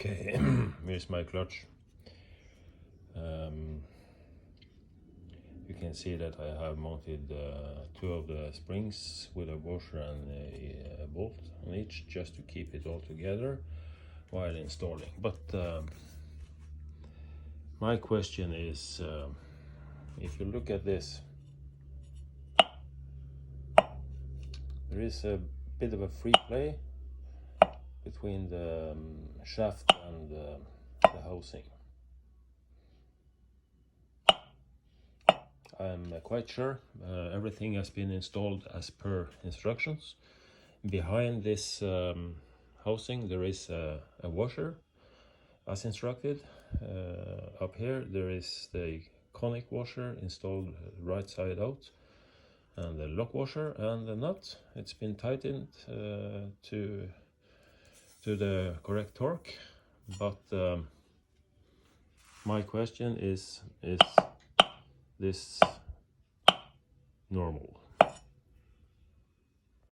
Okay, here's my clutch. You can see that I have mounted two of the springs with a washer and a bolt on each, just to keep it all together while installing. But my question is, if you look at this, there is a bit of a free play between the shaft and the housing. I'm quite sure everything has been installed as per instructions. Behind this housing there is a washer as instructed. Up here there is the conic washer installed right side out, and the lock washer and the nut. It's been tightened to the correct torque, but my question is this normal?